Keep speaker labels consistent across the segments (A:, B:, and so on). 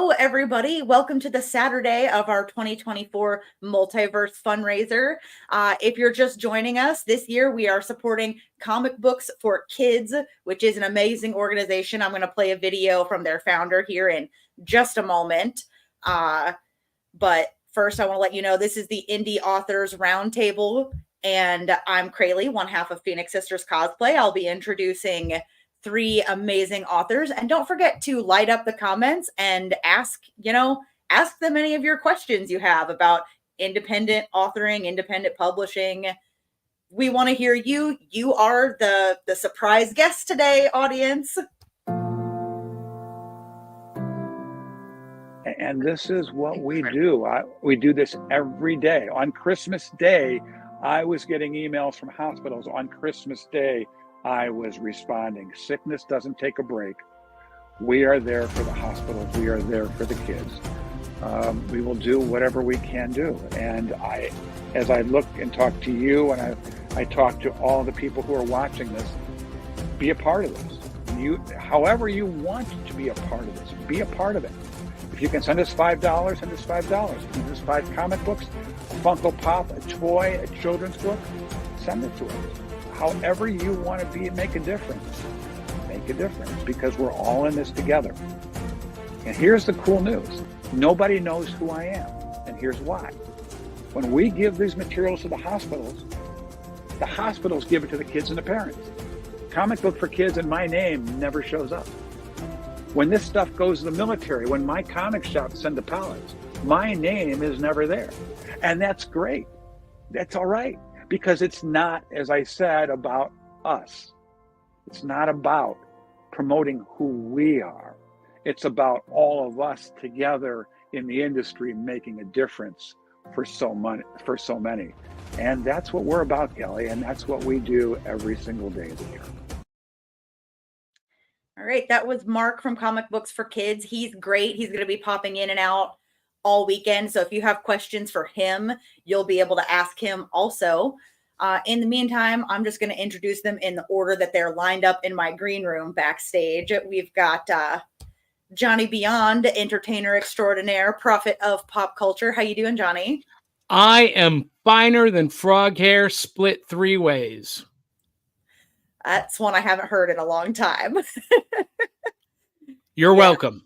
A: Everybody. Welcome to the Saturday of our 2024 Multiverse fundraiser. If you're just joining us, this year we are supporting Comic Books for Kids, which is an amazing organization. I'm going to play a video from their founder here in just a moment. But first, I want to let you know this is the Indie Authors Roundtable, and I'm Crayle, one half of Phoenix Sisters Cosplay. I'll be introducing three amazing authors, and don't forget to light up the comments and ask them any of your questions you have about independent authoring, independent publishing. We want to hear you. You are the surprise guest today, audience.
B: And this is what we do. We do this every day. On Christmas Day, I was getting emails from hospitals. On Christmas Day, I was responding. Sickness doesn't take a break. We are there for the hospitals. We are there for the kids. We will do whatever we can do. And as I look and talk to you, and I talk to all the people who are watching this, be a part of this. However you want to be a part of this, be a part of it. If you can send us $5, send us $5. If you can send us 5 comic books, a Funko Pop, a toy, a children's book, send it to us. However you want to make a difference, because we're all in this together. And here's the cool news. Nobody knows who I am, and here's why. When we give these materials to the hospitals give it to the kids and the parents. Comic Book for Kids and my name never shows up. When this stuff goes to the military, when my comic shops send the pallets, my name is never there. And that's great. That's all right. Because it's not, as I said, about us. It's not about promoting who we are. It's about all of us together in the industry making a difference for so many. And that's what we're about, Kelly, and that's what we do every single day of the year.
A: All right, that was Mark from Comic Books for Kids. He's great. He's going to be popping in and out all weekend. So if you have questions for him, you'll be able to ask him also. In the meantime, I'm just going to introduce them in the order that they're lined up in my green room backstage. We've got Johnny Beyond, entertainer extraordinaire, prophet of pop culture. How you doing, Johnny?
C: I am finer than frog hair split 3 ways.
A: That's one I haven't heard in a long time.
C: You're welcome.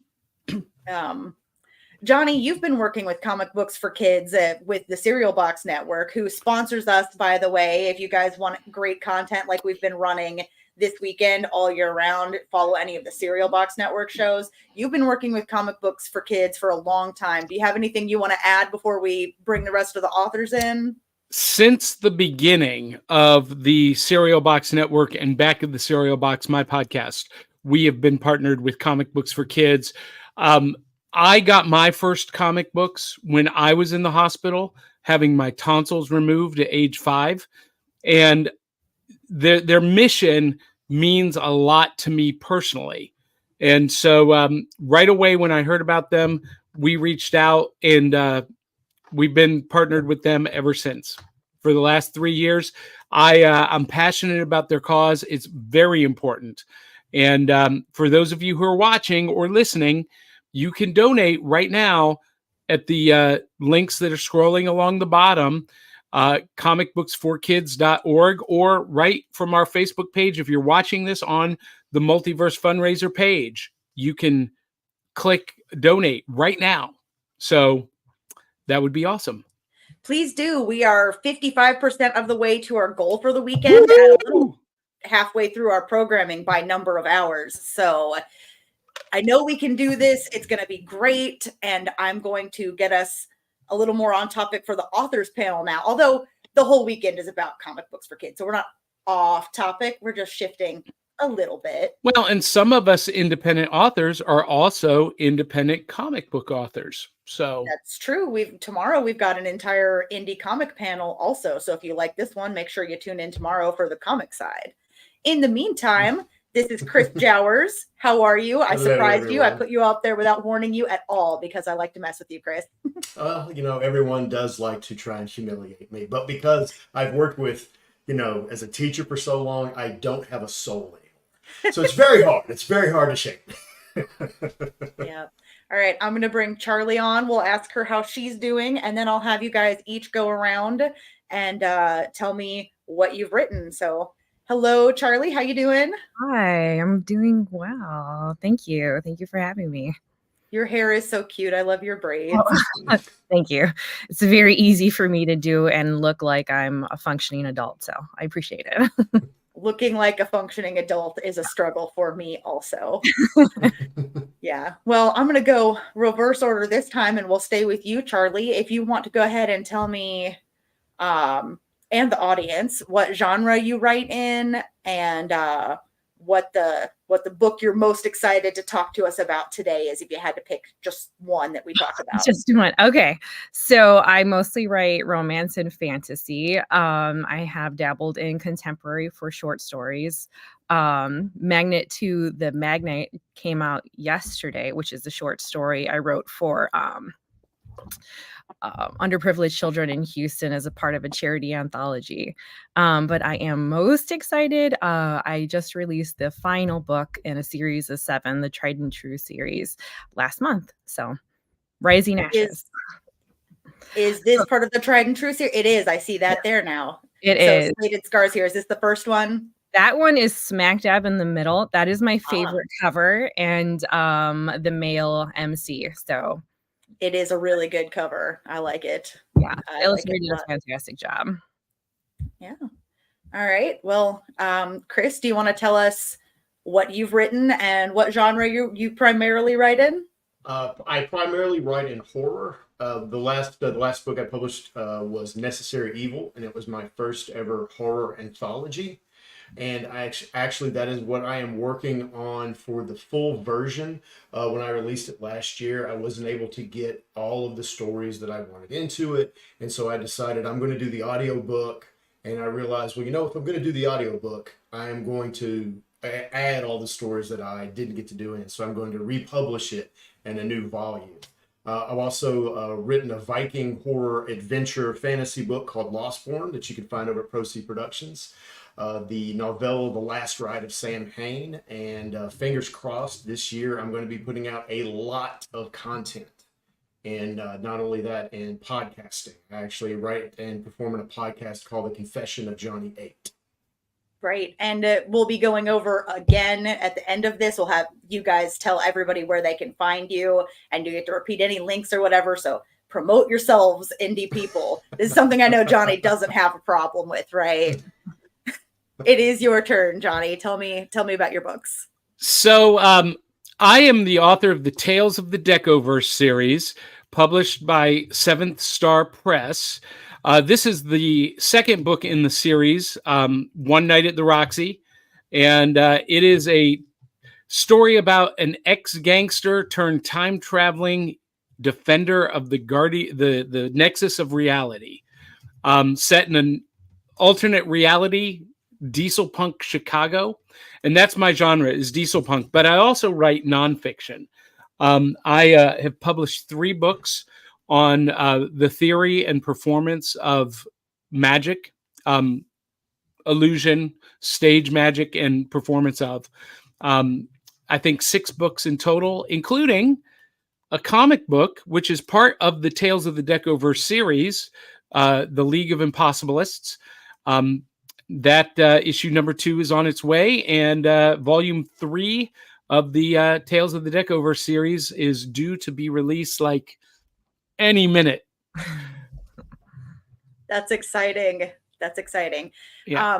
A: Johnny, you've been working with Comic Books for Kids with the Cereal Box Network, who sponsors us, by the way. If you guys want great content like we've been running this weekend all year round, follow any of the Cereal Box Network shows. You've been working with Comic Books for Kids for a long time. Do you have anything you want to add before we bring the rest of the authors in?
C: Since the beginning of the Cereal Box Network and Back of the Cereal Box, my podcast, we have been partnered with Comic Books for Kids. I got my first comic books when I was in the hospital, having my tonsils removed at age 5. And their mission means a lot to me personally. And so right away when I heard about them, we reached out, and we've been partnered with them ever since. For the last 3 years, I'm passionate about their cause. It's very important. And for those of you who are watching or listening, you can donate right now at the links that are scrolling along the bottom, comicbooksforkids.org, or right from our Facebook page. If you're watching this on the Multiverse fundraiser page, you can click donate right now. So that would be awesome.
A: Please do. We are 55% of the way to our goal for the weekend, and a little halfway through our programming by number of hours. So I know we can do this. It's going to be great. And I'm going to get us a little more on topic for the authors panel now. Although the whole weekend is about comic books for kids. So we're not off topic. We're just shifting a little bit.
C: Well, and some of us independent authors are also independent comic book authors. So
A: that's true. Tomorrow we've got an entire indie comic panel also. So if you like this one, make sure you tune in tomorrow for the comic side. In the meantime, this is Chris Jowers. How are you? I surprised you. I put you out there without warning you at all because I like to mess with you, Chris.
D: Well, everyone does like to try and humiliate me. But because I've worked with, as a teacher for so long, I don't have a soul anymore. So it's very hard. It's very hard to shake.
A: Yeah. All right, I'm going to bring Charlie on. We'll ask her how she's doing, and then I'll have you guys each go around and tell me what you've written. So, hello, Charlie. How you doing?
E: Hi, I'm doing well. Thank you. Thank you for having me.
A: Your hair is so cute. I love your braids.
E: Oh, thank you. It's very easy for me to do and look like I'm a functioning adult, so I appreciate it.
A: Looking like a functioning adult is a struggle for me also. Yeah. Well, I'm going to go reverse order this time, and we'll stay with you, Charlie. If you want to go ahead and tell me and the audience what genre you write in, and what the book you're most excited to talk to us about today is, if you had to pick just one that we talk about.
E: Just one. Okay. So I mostly write romance and fantasy. I have dabbled in contemporary for short stories. Magnet to the Magnet came out yesterday, which is a short story I wrote for underprivileged children in Houston as a part of a charity anthology. But I am most excited. I just released the final book in a series of 7, the Tried and True series, last month. So Rising Ashes.
A: Is this part of the Tried and True series? It is. I see that there now.
E: It is.
A: Slated Scars here. Is this the first one?
E: That one is smack dab in the middle. That is my favorite cover, and the male MC. So
A: it is a really good cover. I like it.
E: Yeah, Illustrated does a fantastic job.
A: Yeah. All right. Well, Chris, do you want to tell us what you've written and what genre you primarily write in?
D: I primarily write in horror. The last book I published was Necessary Evil, and it was my first ever horror anthology. And actually, that is what I am working on for the full version. When I released it last year, I wasn't able to get all of the stories that I wanted into it. And so I decided I'm going to do the audiobook. And I realized, well, if I'm going to do the audiobook, I am going to add all the stories that I didn't get to do in. So I'm going to republish it in a new volume. I've also written a Viking horror adventure fantasy book called Lostborn that you can find over at Proceed Productions. The novella The Last Ride of Sam Hain, and fingers crossed this year I'm going to be putting out a lot of content. And not only that, in podcasting. I actually write and perform in a podcast called The Confession of Johnny 8.
A: Right. And we'll be going over again at the end of this. We'll have you guys tell everybody where they can find you, and you get to repeat any links or whatever. So promote yourselves, indie people. This is something I know Johnny doesn't have a problem with, right? It is your turn, Johnny. Tell me about your books.
C: So I am the author of the Tales of the Decoverse series, published by Seventh Star Press. This is the second book in the series, One Night at the Roxy. And it is a story about an ex-gangster turned time-traveling defender of the nexus of reality, set in an alternate reality, diesel punk Chicago. And that's my genre, is diesel punk. But I also write nonfiction. I have published 3 books on the theory and performance of magic, illusion, stage magic, and performance of. I think 6 books in total, including a comic book, which is part of the Tales of the Decoverse series, The League of Impossibilists. That issue number 2 is on its way, and volume 3 of the Tales of the Decoverse series is due to be released like any minute.
A: That's exciting.
C: Yeah.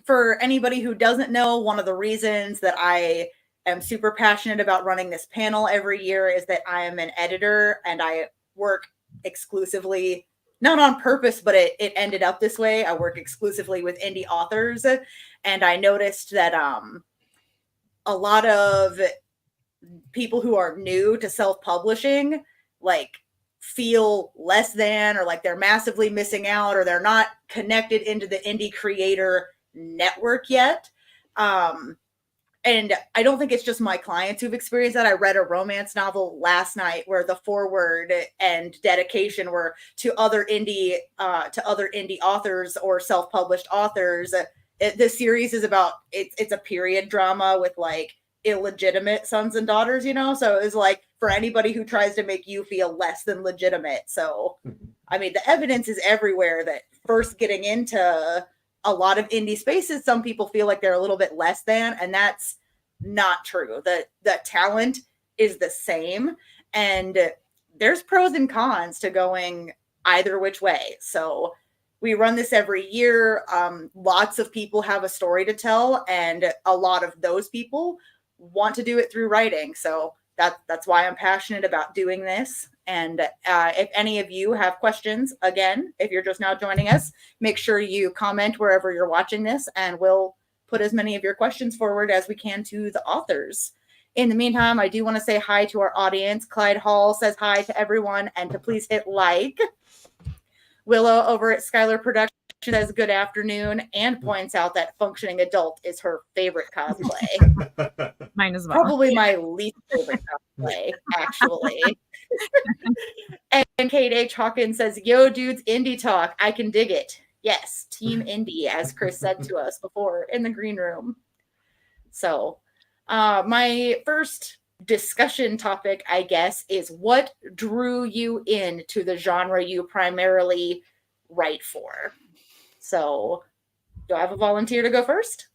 A: For anybody who doesn't know, one of the reasons that I am super passionate about running this panel every year is that I am an editor, and I work exclusively, not on purpose, but it ended up this way. I work exclusively with indie authors, and I noticed that a lot of people who are new to self-publishing feel less than, or like they're massively missing out, or they're not connected into the indie creator network yet. And I don't think it's just my clients who've experienced that. I read a romance novel last night where the foreword and dedication were to other indie authors or self-published authors. The series is about, it's a period drama with illegitimate sons and daughters, you know? So it was like for anybody who tries to make you feel less than legitimate. So, I mean, the evidence is everywhere that first getting into a lot of indie spaces, some people feel like they're a little bit less than, and that's not true. The talent is the same, and there's pros and cons to going either which way. So we run this every year. Lots of people have a story to tell, and a lot of those people want to do it through writing. So that's why I'm passionate about doing this. And if any of you have questions, again, if you're just now joining us, make sure you comment wherever you're watching this, and we'll put as many of your questions forward as we can to the authors. In the meantime, I do want to say hi to our audience. Clyde Hall says hi to everyone, and to please hit like. Willow over at Skylar Productions says good afternoon and points out that Functioning Adult is her favorite cosplay.
E: Mine as well.
A: Probably my least favorite cosplay, actually. And Kate H. Hawkins says, yo, dudes, indie talk. I can dig it. Yes, Team Indie, as Chris said to us before in the green room. So my first discussion topic, I guess, is what drew you into the genre you primarily write for? So do I have a volunteer to go first?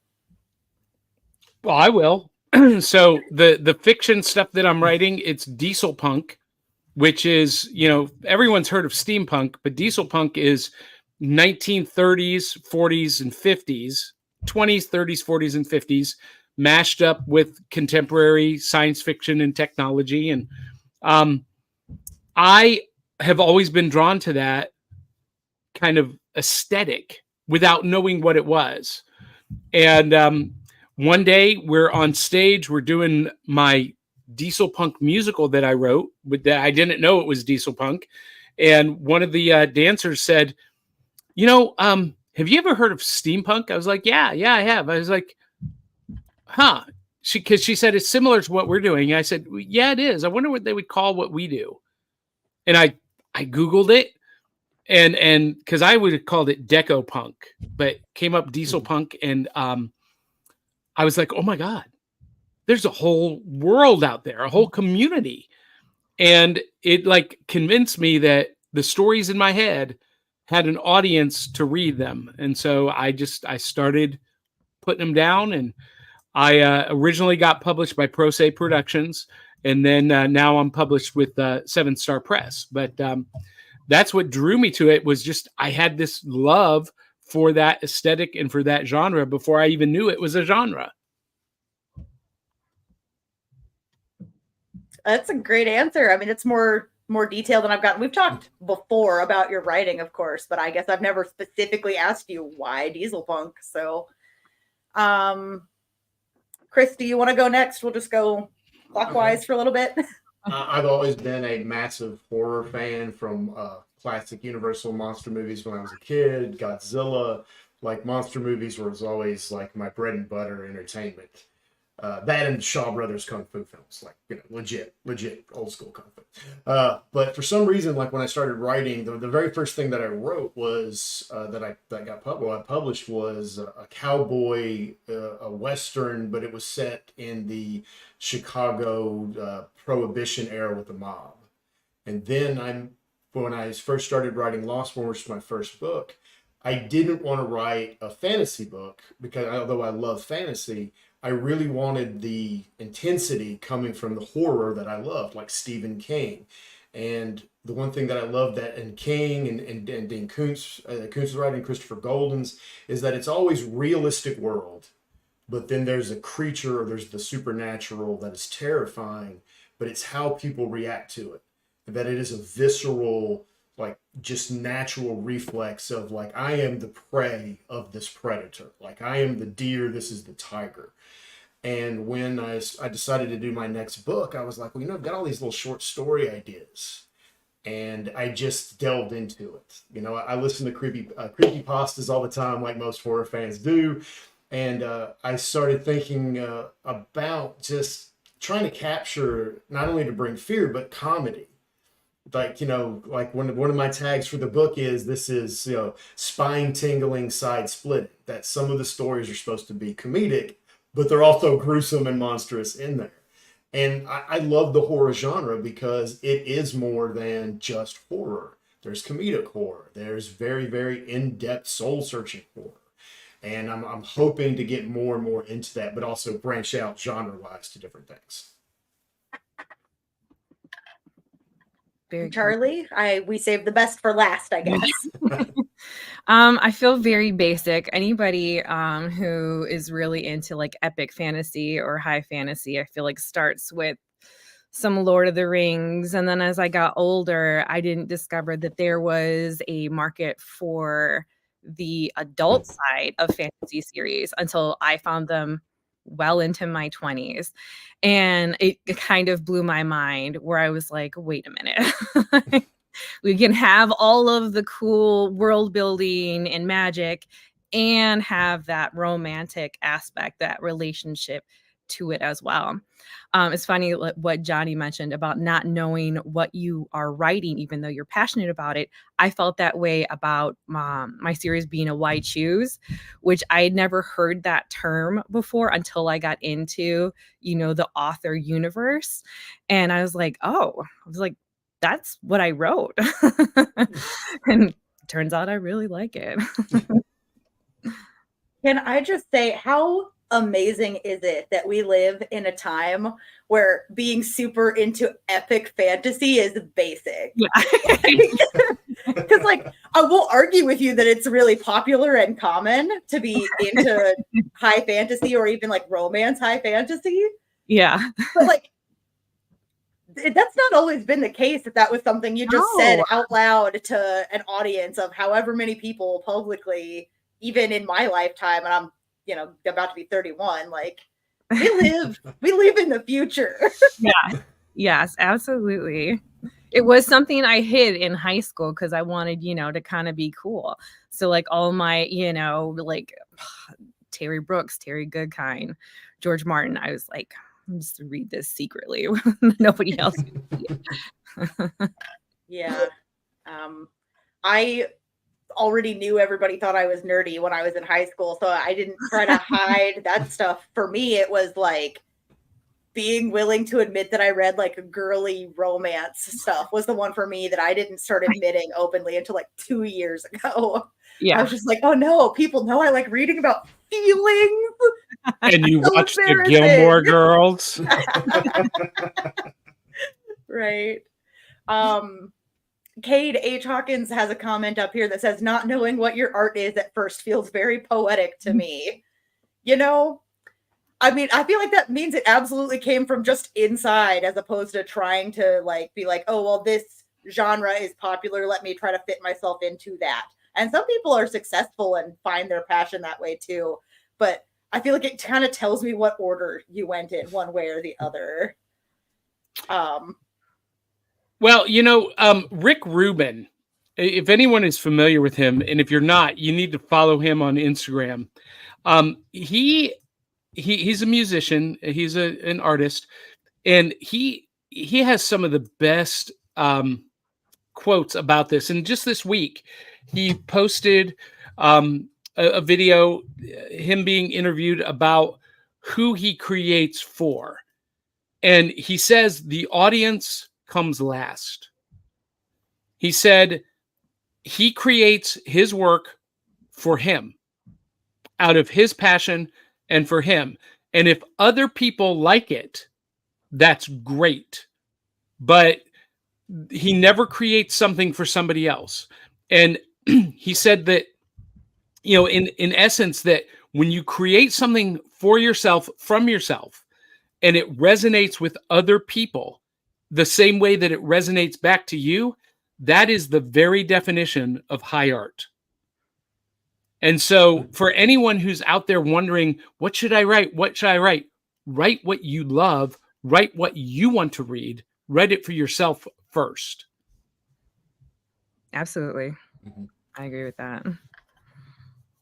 C: Well, I will. So the fiction stuff that I'm writing, it's diesel punk, which is, you know, everyone's heard of steampunk, but diesel punk is 1930s, 40s, and 50s, 20s, 30s, 40s, and 50s, mashed up with contemporary science fiction and technology. And I have always been drawn to that kind of aesthetic without knowing what it was. And one day we're on stage, we're doing my diesel punk musical that I wrote, but that I didn't know it was diesel punk. And one of the dancers said, you know, have you ever heard of steampunk? I was like, yeah, I have. I was like, huh? Because she said it's similar to what we're doing. And I said, yeah, it is. I wonder what they would call what we do. And I Googled it, and because I would have called it deco punk, but came up diesel punk, and I was like, oh my God, there's a whole world out there, a whole community. And it like convinced me that the stories in my head had an audience to read them. And so I started putting them down, and I originally got published by Pro Se Productions, and then now I'm published with 7 Star Press. But that's what drew me to it, was just I had this love for that aesthetic and for that genre before I even knew it was a genre.
A: That's a great answer. I mean, it's more detailed than I've gotten. We've talked before about your writing, of course, but I guess I've never specifically asked you why diesel punk. So, Chris, do you want to go next? We'll just go clockwise for a little bit.
D: I've always been a massive horror fan, from classic Universal monster movies when I was a kid, Godzilla. Like, monster movies was always like my bread and butter entertainment. That and Shaw Brothers Kung Fu films, like, you know, legit old school Kung Fu. But for some reason, like when I started writing, the very first thing that I wrote was that got published was a cowboy, a Western, but it was set in the Chicago Prohibition era with the mob. And then when I first started writing Lostborn, which was my first book, I didn't want to write a fantasy book because although I love fantasy, I really wanted the intensity coming from the horror that I loved, like Stephen King. And the one thing that I love that in King and Dean Koontz's writing, Christopher Golden's, is that it's always realistic world, but then there's a creature, or there's the supernatural that is terrifying, but it's how people react to it. That it is a visceral, like, just natural reflex of, like, I am the prey of this predator. Like, I am the deer, this is the tiger. And when I decided to do my next book, I was like, well, you know, I've got all these little short story ideas. And I just delved into it. You know, I listen to creepypastas all the time, like most horror fans do. And I started thinking about just trying to capture, not only to bring fear, but comedy. Like, you know, like one of my tags for the book is, this is, you know, spine tingling, side splitting, that some of the stories are supposed to be comedic, but they're also gruesome and monstrous in there. And I love the horror genre because it is more than just horror. There's comedic horror. There's very, very in-depth soul-searching horror. And I'm hoping to get more and more into that, but also branch out genre-wise to different things.
E: Very
A: Charlie, we saved the best for last, I guess.
E: I feel very basic. Anybody who is really into like epic fantasy or high fantasy, I feel like starts with some Lord of the Rings. And then as I got older, I didn't discover that there was a market for the adult side of fantasy series until I found them well into my 20s. And it kind of blew my mind where I was like, wait a minute. We can have all of the cool world building and magic and have that romantic aspect, that relationship to it as well. It's funny what Johnny mentioned about not knowing what you are writing, even though you're passionate about it. I felt that way about my series being a Why Choose, which I had never heard that term before until I got into, the author universe. And I was like, that's what I wrote. And turns out I really like it.
A: Can I just say, how amazing is it that we live in a time where being super into epic fantasy is basic? Because I will argue with you that it's really popular and common to be into high fantasy or even like romance high fantasy.
E: Yeah.
A: But that's not always been the case. If that was something you just said out loud to an audience of however many people publicly, even in my lifetime, and I'm about to be 31, we live in the future.
E: Yeah. Yes, absolutely. It was something I hid in high school because I wanted, to kind of be cool. So all my, Terry Brooks, Terry Goodkind, George Martin, I was like, just read this secretly. Nobody else can see it.
A: Yeah. I already knew everybody thought I was nerdy when I was in high school, so I didn't try to hide that stuff. For me, it was being willing to admit that I read girly romance stuff was the one for me that I didn't start admitting openly until 2 years ago.
E: Yeah.
A: I was just like, oh no, people know I like reading about feelings.
C: And you watch the Gilmore Girls.
A: Right. Cade H. Hawkins has a comment up here that says, not knowing what your art is at first feels very poetic to me. I mean, I feel like that means it absolutely came from just inside as opposed to trying to be like, oh, well, this genre is popular. Let me try to fit myself into that. And some people are successful and find their passion that way too. But I feel like it kind of tells me what order you went in one way or the other.
C: Well, Rick Rubin, if anyone is familiar with him, and if you're not, you need to follow him on Instagram. He's a musician. He's an artist, and he has some of the best quotes about this. And just this week, he posted a video, him being interviewed about who he creates for. And he says the audience comes last. He said he creates his work for him, out of his passion and for him. And if other people like it, that's great. But he never creates something for somebody else. And he said that, in essence, that when you create something for yourself, from yourself, and it resonates with other people the same way that it resonates back to you, that is the very definition of high art. And so for anyone who's out there wondering, what should I write? What should I write? Write what you love. Write what you want to read. Write it for yourself first.
E: Absolutely. I agree with that.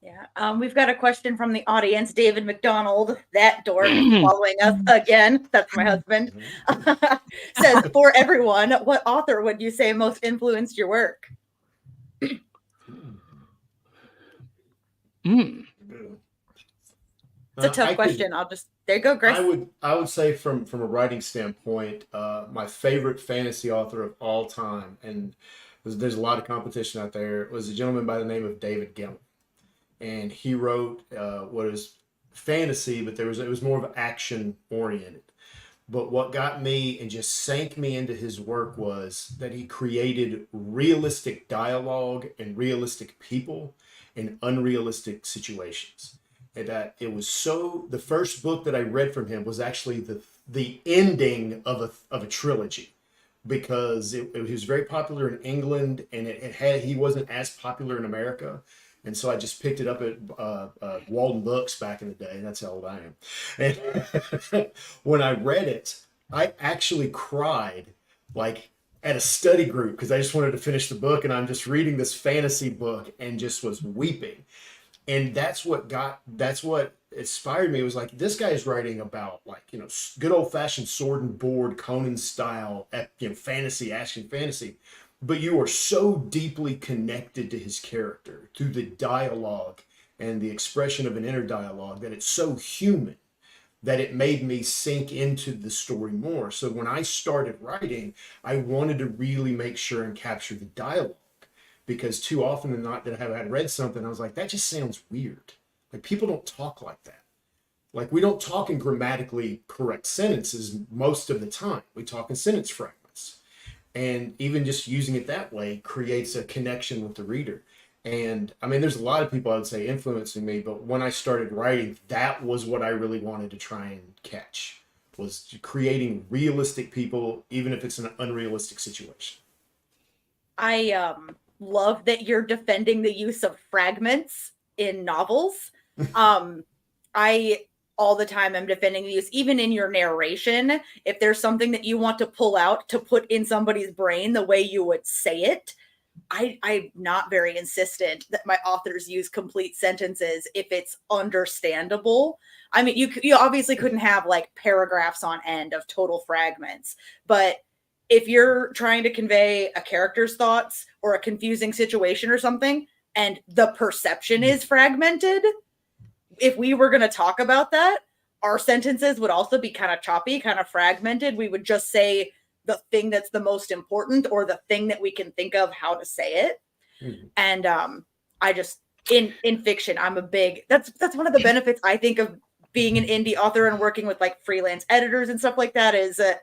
A: Yeah. We've got a question from the audience. David McDonald, that dork, following us again. That's my husband. Says, for everyone, what author would you say most influenced your work? It's a tough
D: I
A: question. There you go, Chris.
D: I would say from a writing standpoint, my favorite fantasy author of all time, and there's a lot of competition out there, was a gentleman by the name of David Gemmell, and he wrote what is fantasy, but it was more of action oriented. But what got me and just sank me into his work was that he created realistic dialogue and realistic people in unrealistic situations. And that it was the first book that I read from him was actually the ending of a trilogy, because it was very popular in England, and he wasn't as popular in America. And so I just picked it up at Walden Books back in the day. That's how old I am. And when I read it, I actually cried, like at a study group, because I just wanted to finish the book, and I'm just reading this fantasy book and just was weeping. And that's what inspired me. It was like, this guy is writing about, like, good old fashioned sword and board, Conan style, fantasy, action fantasy. But you are so deeply connected to his character through the dialogue and the expression of an inner dialogue that it's so human that it made me sink into the story more. So when I started writing, I wanted to really make sure and capture the dialogue, because too often than not that I had read something, I was like, that just sounds weird. Like, people don't talk like that. Like, we don't talk in grammatically correct sentences most of the time. We talk in sentence fragments. And even just using it that way creates a connection with the reader. And I mean, there's a lot of people, I would say, influencing me, but when I started writing, that was what I really wanted to try and catch, was creating realistic people, even if it's an unrealistic situation.
A: I love that you're defending the use of fragments in novels. I all the time I'm defending the use, even in your narration. If there's something that you want to pull out to put in somebody's brain the way you would say it, I'm not very insistent that my authors use complete sentences if it's understandable. I mean, you obviously couldn't have like paragraphs on end of total fragments, but if you're trying to convey a character's thoughts or a confusing situation or something, and the perception is fragmented, if we were going to talk about that, our sentences would also be kind of choppy, kind of fragmented. We would just say the thing that's the most important, or the thing that we can think of how to say it. Mm-hmm. And I just, in fiction, I'm a big, that's one of the benefits I think of being an indie author and working with like freelance editors and stuff like that, is that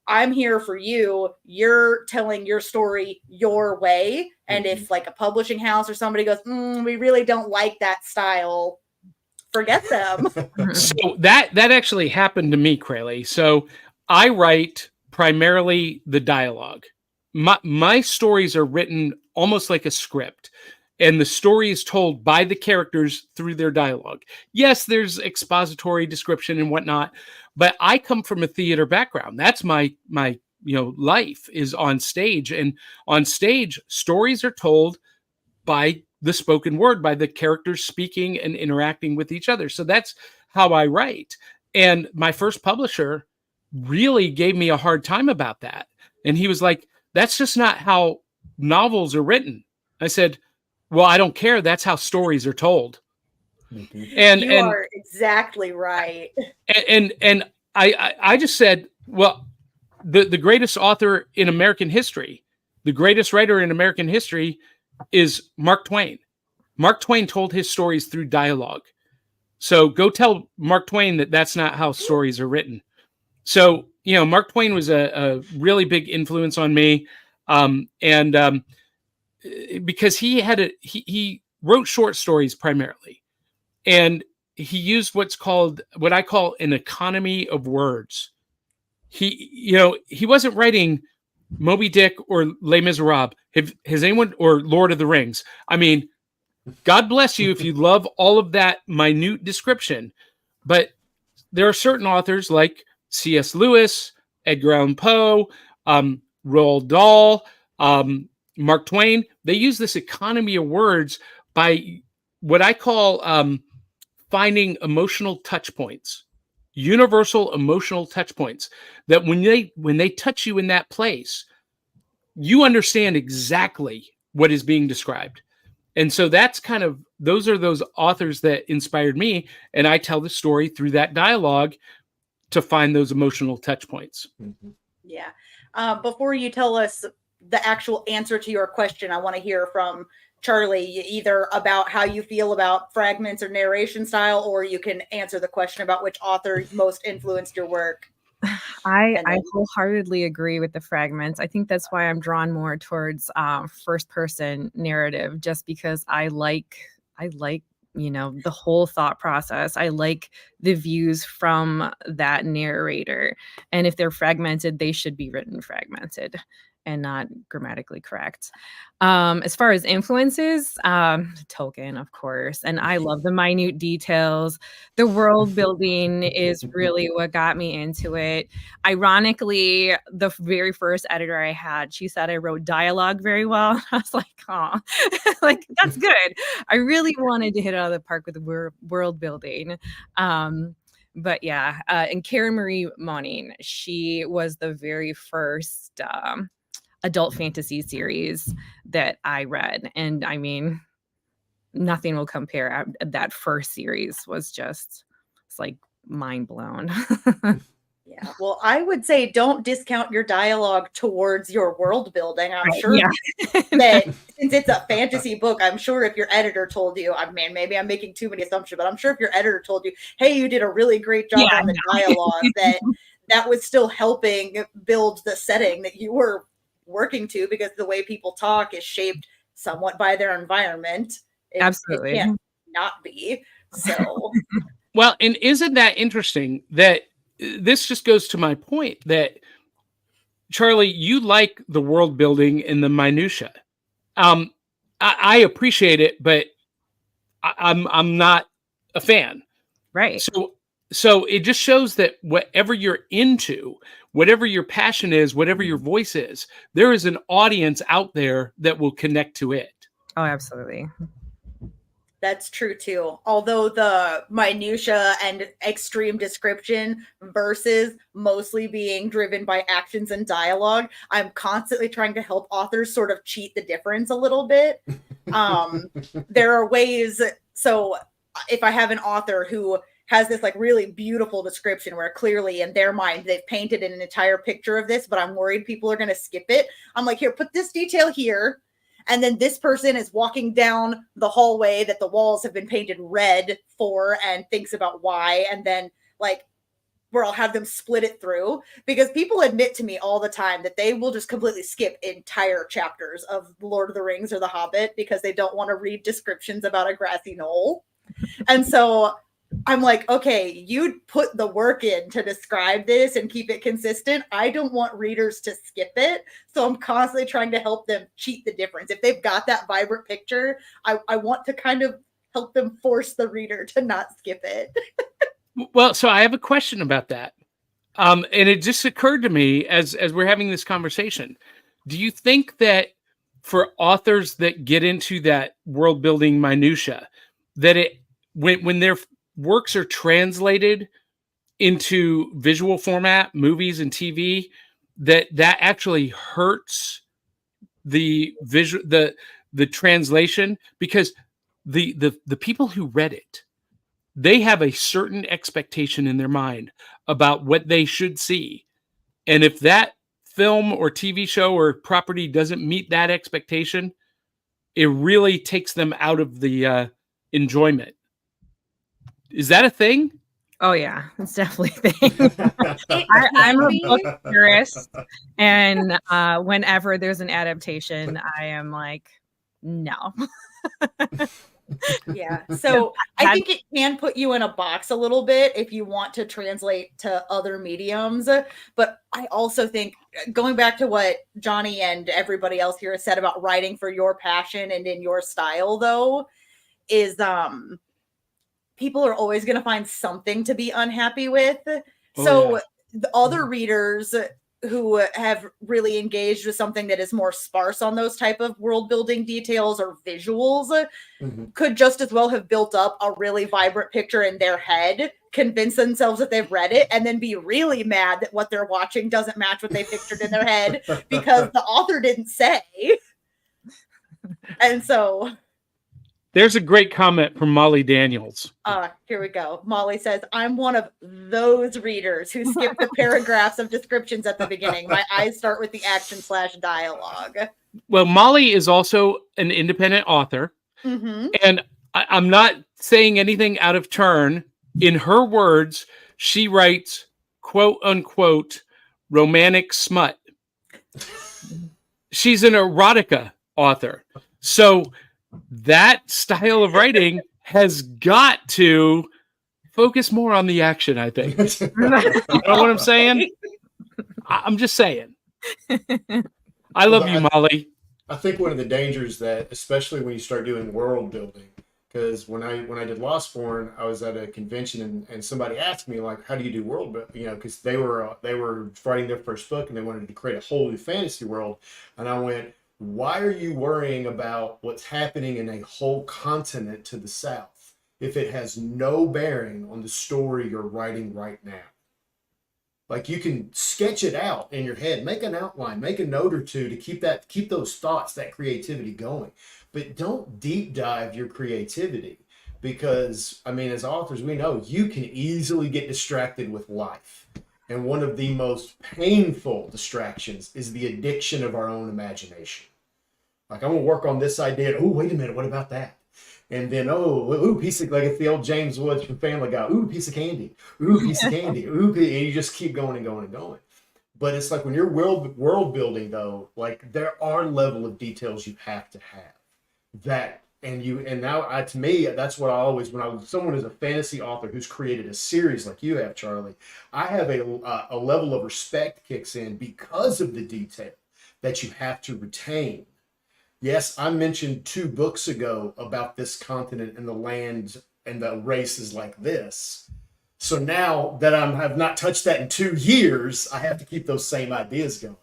A: I'm here for you. You're telling your story your way. And if like a publishing house or somebody goes, we really don't like that style, forget them.
C: So that actually happened to me, Crayle. So I write primarily the dialogue. My stories are written almost like a script, and the story is told by the characters through their dialogue. Yes, there's expository description and whatnot, but I come from a theater background. That's my life is on stage, and on stage stories are told by the spoken word, by the characters speaking and interacting with each other. So that's how I write. And my first publisher really gave me a hard time about that. And he was like, that's just not how novels are written. I said, well, I don't care. That's how stories are told.
A: Mm-hmm. And you are exactly right.
C: And I just said, well, the greatest author in American history, the greatest writer in American history is Mark Twain. Mark Twain told his stories through dialogue. So go tell Mark Twain that that's not how stories are written. So, Mark Twain was a really big influence on me. Because he wrote short stories primarily, and he used what I call an economy of words. He wasn't writing Moby Dick or Les Miserables. Has anyone, or Lord of the Rings? I mean, God bless you if you love all of that minute description, but there are certain authors like C.S. Lewis, Edgar Allan Poe, Roald Dahl, Mark Twain. They use this economy of words by what I call finding emotional touch points, universal emotional touch points, that when they touch you in that place, you understand exactly what is being described. And so that's kind of, those are those authors that inspired me. And I tell the story through that dialogue to find those emotional touch points.
D: Mhm.
A: Yeah. Before you tell us the actual answer to your question, I want to hear from Charlie, either about how you feel about fragments or narration style, or you can answer the question about which author most influenced your work.
E: I wholeheartedly agree with the fragments. I think that's why I'm drawn more towards first person narrative, just because I like the whole thought process. I like the views from that narrator, and if they're fragmented, they should be written fragmented and not grammatically correct. As far as influences, Tolkien, of course, and I love the minute details. The world building is really what got me into it. Ironically, the very first editor I had, she said I wrote dialogue very well. I was like, oh, like that's good. I really wanted to hit it out of the park with the world building. But yeah, and Karen Marie Moning, she was the very first adult fantasy series that I read. And I mean, nothing will compare. That first series was just, it's like mind blown.
A: Yeah, well, I would say don't discount your dialogue towards your world building. I'm
E: Right,
A: sure
E: yeah.
A: that since it's a fantasy book, I'm sure if your editor told you, I mean, maybe I'm making too many assumptions, but I'm sure if your editor told you, hey, you did a really great job
E: Yeah,
A: on the dialogue, that was still helping build the setting that you were working to, because the way people talk is shaped somewhat by their environment. It
E: Absolutely.
A: can't not be. So,
C: Well, and isn't that interesting that this just goes to my point that, Charlie, you like the world building and the minutia. I appreciate it, but I'm not a fan.
E: Right.
C: So it just shows that whatever you're into, whatever your passion is, whatever your voice is, there is an audience out there that will connect to it.
E: Oh, absolutely.
A: that's true too. Although the minutia and extreme description versus mostly being driven by actions and dialogue, I'm constantly trying to help authors sort of cheat the difference a little bit. There are ways. So if I have an author who has this like really beautiful description where clearly in their mind they've painted an entire picture of this, but I'm worried people are going to skip it. I'm like, here, put this detail here. And then this person is walking down the hallway that the walls have been painted red for and thinks about why. And then like where I'll have them split it through, because people admit to me all the time that they will just completely skip entire chapters of Lord of the Rings or The Hobbit because they don't want to read descriptions about a grassy knoll. And so I'm like, okay, you put the work in to describe this and keep it consistent. I don't want readers to skip it. So I'm constantly trying to help them cheat the difference. If they've got that vibrant picture, I want to kind of help them force the reader to not skip it.
C: Well, so I have a question about that. And it just occurred to me as we're having this conversation. Do you think that for authors that get into that world building minutia, that it when their works are translated into visual format, movies and TV, that actually hurts the visual the translation, because the people who read it, they have a certain expectation in their mind about what they should see. And if that film or TV show or property doesn't meet that expectation, it really takes them out of the enjoyment. Is that a thing?
E: Oh yeah, it's definitely a thing. I'm a book purist, and whenever there's an adaptation, I am like, no.
A: Yeah. So I think it can put you in a box a little bit if you want to translate to other mediums. But I also think, going back to what Johnny and everybody else here has said about writing for your passion and in your style, though, is people are always going to find something to be unhappy with. The other readers who have really engaged with something that is more sparse on those type of world building details or visuals could just as well have built up a really vibrant picture in their head, convince themselves that they've read it, and then be really mad that what they're watching doesn't match what they pictured in their head because the author didn't say. And so
C: There's a great comment from Molly Daniels.
A: Here we go. Molly says, I'm one of those readers who skip the paragraphs of descriptions at the beginning. My eyes start with the action/dialogue.
C: Well, Molly is also an independent author.
A: Mm-hmm.
C: And I'm not saying anything out of turn. In her words, she writes, quote unquote, romantic smut. She's an erotica author. So that style of writing has got to focus more on the action, I think. You know what I'm saying? I'm just saying. I love you, Molly.
D: I think one of the dangers that, especially when you start doing world building, because when I did Lostborn, I was at a convention and somebody asked me, like, how do you do world building? You know, because they were writing their first book and they wanted to create a whole new fantasy world. And I went, why are you worrying about what's happening in a whole continent to the south if it has no bearing on the story you're writing right now? Like, you can sketch it out in your head, make an outline, make a note or two to keep those thoughts, that creativity going. But don't deep dive your creativity, because, I mean, as authors, we know you can easily get distracted with life. And one of the most painful distractions is the addiction of our own imagination. Like, I'm gonna work on this idea. Oh, wait a minute, what about that? And then, piece of, like, it's the old James Woods from Family Guy. Ooh, piece of candy. Ooh, piece of candy. Ooh, and you just keep going and going and going. But it's like when you're world building, though, like, there are level of details you have to have. To me, that's what I always, someone is a fantasy author who's created a series like you have, Charlie, I have a level of respect kicks in because of the detail that you have to retain. Yes, I mentioned 2 books ago about this continent and the land and the races like this. So now that have not touched that in 2 years, I have to keep those same ideas going.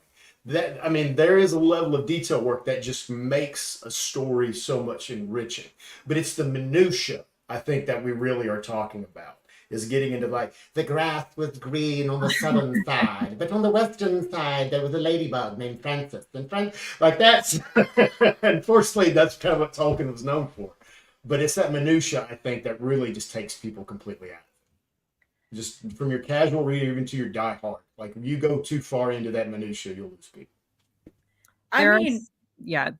D: There is a level of detail work that just makes a story so much enriching. But it's the minutia, I think, that we really are talking about, is getting into, like, the grass was green on the southern side, but on the western side, there was a ladybug named Frances. And like, that's, unfortunately, that's kind of what Tolkien was known for. But it's that minutia, I think, that really just takes people completely out. Just from your casual reader even to your diehard. Like, if you go too far into that minutia, you'll lose people.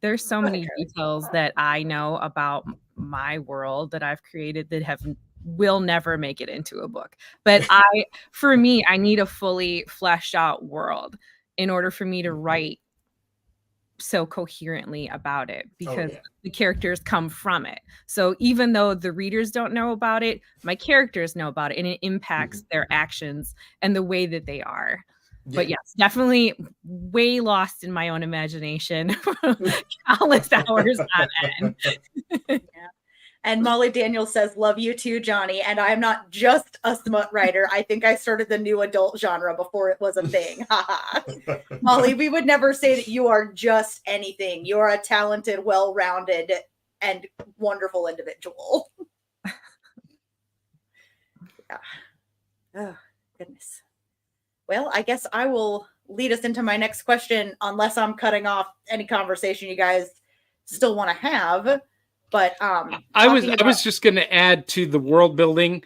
E: There's so many details that I know about my world that I've created that will never make it into a book. But for me, I need a fully fleshed out world in order for me to write so coherently about it, because the characters come from it. So even though the readers don't know about it, my characters know about it, and it impacts their actions and the way that they are. Yeah. But yes, definitely way lost in my own imagination. Countless hours on end.
A: Yeah. And Molly Daniels says, love you too, Johnny. And I'm not just a smut writer. I think I started the new adult genre before it was a thing. Molly, we would never say that you are just anything. You're a talented, well-rounded, and wonderful individual. Yeah. Oh, goodness. Well, I guess I will lead us into my next question, unless I'm cutting off any conversation you guys still want to have. But
C: I was just going to add to the world building.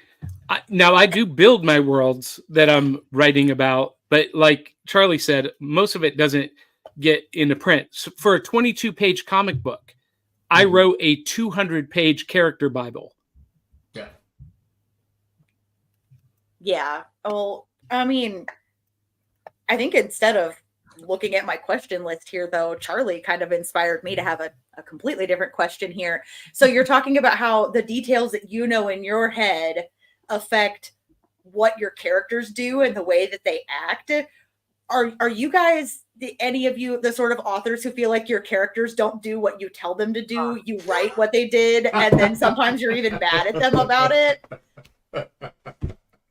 C: Now, I do build my worlds that I'm writing about, but like Charlie said, most of it doesn't get into print. So for a 22-page comic book, I wrote a 200-page character Bible.
D: Yeah.
A: Yeah. Well, I mean, I think instead of looking at my question list here, though, Charlie kind of inspired me to have a completely different question here. So you're talking about how the details that you know in your head affect what your characters do and the way that they act. Are you guys, any of you, the sort of authors who feel like your characters don't do what you tell them to do? You write what they did, and then sometimes you're even mad at them about it?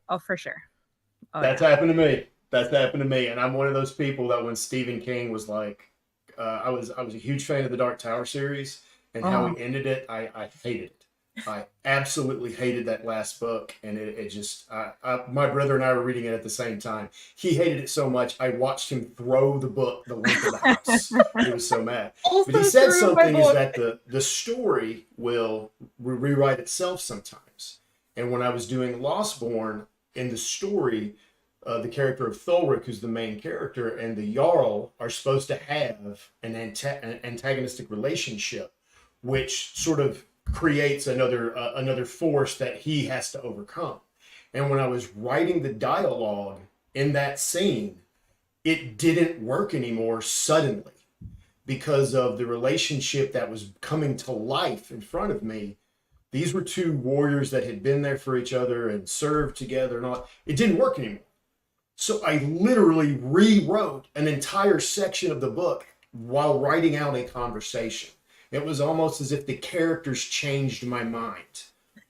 E: Oh, for sure.
D: That's happened to me. That's happened to me. And I'm one of those people that when Stephen King was like, I was a huge fan of the Dark Tower series, and how he ended it, I hated it. I absolutely hated that last book, and it just my brother and I were reading it at the same time. He hated it so much I watched him throw the book the length of the house. He was so mad. But he
A: Also
D: said
A: through my
D: something is
A: book.
D: that the story will rewrite itself sometimes. And when I was doing Lostborn, in the story, the character of Thulric, who's the main character, and the Jarl are supposed to have an antagonistic relationship, which sort of creates another force that he has to overcome. And when I was writing the dialogue in that scene, it didn't work anymore suddenly because of the relationship that was coming to life in front of me. These were two warriors that had been there for each other and served together and all. It didn't work anymore. So I literally rewrote an entire section of the book while writing out a conversation. It was almost as if the characters changed my mind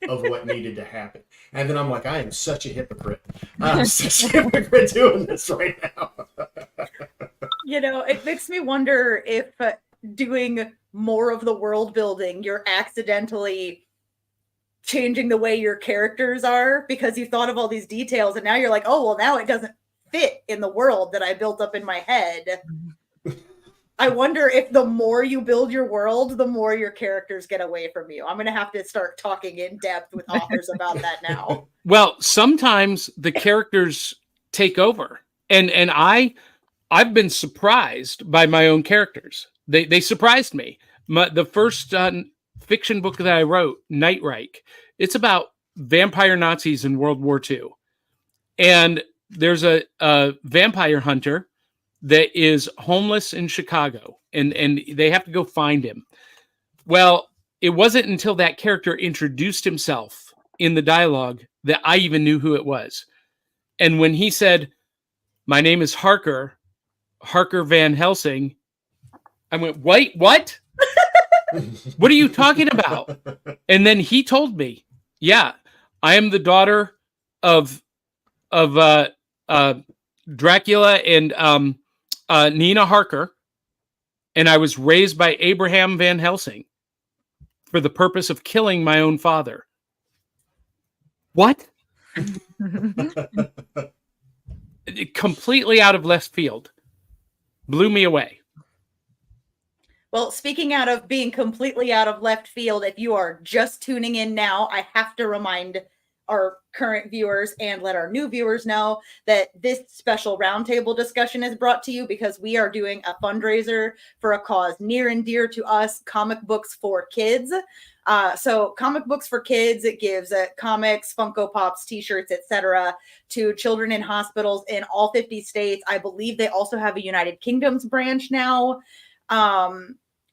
D: of what needed to happen. And then I'm like, I am such a hypocrite. I'm such a hypocrite doing this right now.
A: You know, it makes me wonder if doing more of the world building, you're accidentally changing the way your characters are because you thought of all these details and now you're like, oh, well, now it doesn't fit in the world that I built up in my head. I wonder if the more you build your world, the more your characters get away from you. I'm going to have to start talking in depth with authors about that now.
C: Well, sometimes the characters take over, and I've been surprised by my own characters. They surprised me. The first fiction book that I wrote, Nightreich, it's about vampire Nazis in World War II, and there's a vampire hunter that is homeless in Chicago, and they have to go find him. Well, it wasn't until that character introduced himself in the dialogue that I even knew who it was. And when he said, "My name is Harker Van Helsing," I went, "Wait, what? What are you talking about?" And then he told me, "Yeah, I am the daughter of Dracula and Nina Harker, and I was raised by Abraham Van Helsing for the purpose of killing my own father." What? Completely out of left field. Blew me away.
A: Well, speaking out of being completely out of left field, if you are just tuning in now, I have to remind our current viewers and let our new viewers know that this special roundtable discussion is brought to you because we are doing a fundraiser for a cause near and dear to us, comic books for kids. So comic books for kids, it gives comics, Funko Pops, t-shirts, etc. to children in hospitals in all 50 states. I believe they also have a United Kingdom's branch now.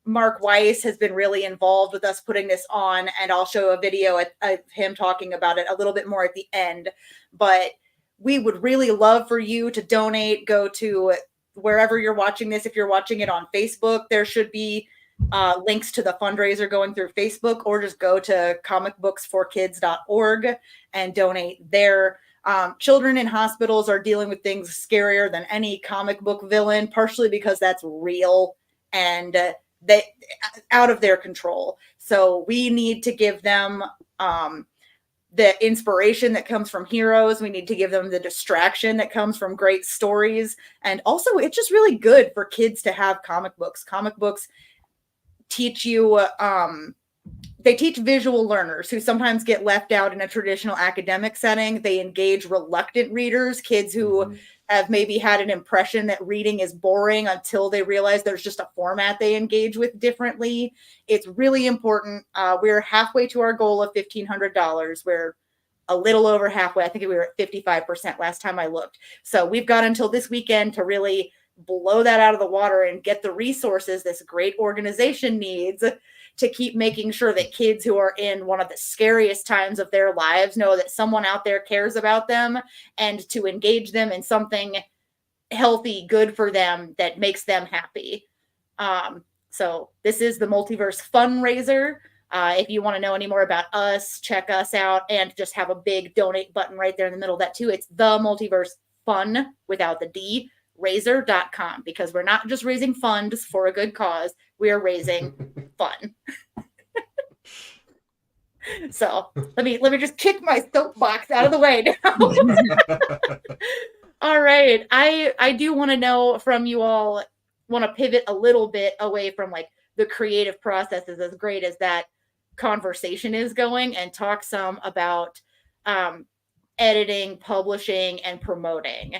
A: Mark Weiss has been really involved with us putting this on, and I'll show a video of him talking about it a little bit more at the end. But we would really love for you to donate. Go to wherever you're watching this. If you're watching it on Facebook, there should be links to the fundraiser going through Facebook, or just go to comicbooksforkids.org and donate there. Children in hospitals are dealing with things scarier than any comic book villain, partially because that's real and they out of their control. So we need to give them the inspiration that comes from heroes. We need to give them the distraction that comes from great stories. And also, it's just really good for kids to have comic books. Comic books teach you, they teach visual learners who sometimes get left out in a traditional academic setting. They engage reluctant readers, kids who have maybe had an impression that reading is boring until they realize there's just a format they engage with differently. It's really important. We're halfway to our goal of $1,500. We're a little over halfway. I think we were at 55% last time I looked. So we've got until this weekend to really blow that out of the water and get the resources this great organization needs to keep making sure that kids who are in one of the scariest times of their lives know that someone out there cares about them, and to engage them in something healthy, good for them, that makes them happy. So this is the Multiverse fundraiser. If you want to know any more about us, check us out, and just have a big donate button right there in the middle of that too. It's the Multiverse Fun without the D, Razor.com, because we're not just raising funds for a good cause, we are raising fun. So let me just kick my soapbox out of the way now. All right. I do want to know from you all, want to pivot a little bit away from like the creative processes, as great as that conversation is going, and talk some about editing, publishing, and promoting.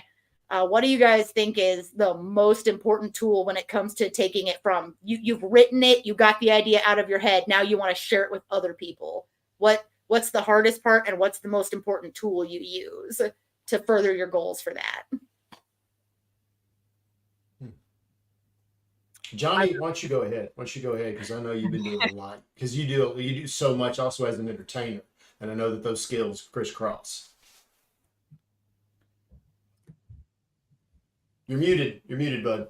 A: What do you guys think is the most important tool when it comes to taking it from you've written it, you got the idea out of your head, now you want to share it with other people? What's the hardest part, and what's the most important tool you use to further your goals for that?
D: Johnny, why don't you go ahead? Because I know you've been doing a lot. Because you do so much also as an entertainer, and I know that those skills crisscross. You're muted. You're muted, bud.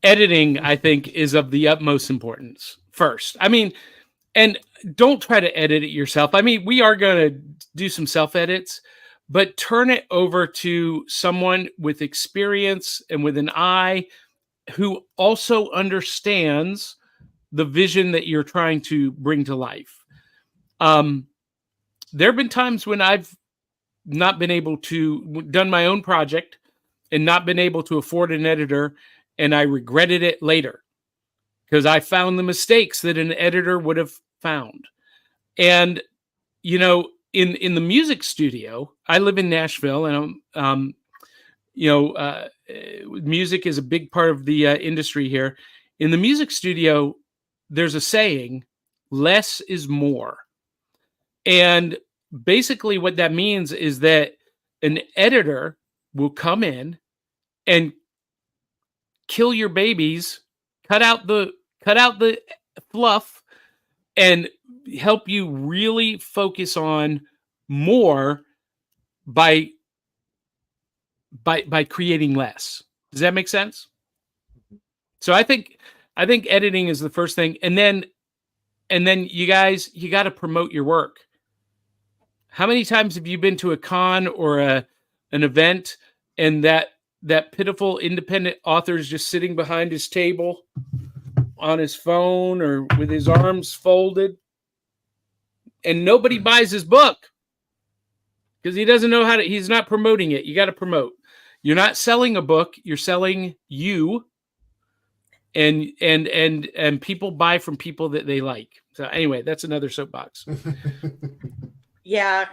C: Editing, I think, is of the utmost importance first. I mean, and don't try to edit it yourself. I mean, we are going to do some self edits, but turn it over to someone with experience and with an eye who also understands the vision that you're trying to bring to life. There have been times when I've not been able to done my own project and not been able to afford an editor, and I regretted it later because I found the mistakes that an editor would have found. And you know, in the music studio, I live in Nashville, and music is a big part of the industry here. In the music studio, there's a saying, less is more. And basically what that means is that an editor will come in and kill your babies, cut out the fluff, and help you really focus on more by creating less. Does that make sense? So I think editing is the first thing, and then you guys, you got to promote your work. How many times have you been to a con or an event, and that pitiful independent author is just sitting behind his table on his phone or with his arms folded, and nobody buys his book because he doesn't know how to, he's not promoting it. You got to promote. You're not selling a book, you're selling you, and people buy from people that they like. So anyway, that's another soapbox.
A: Yeah,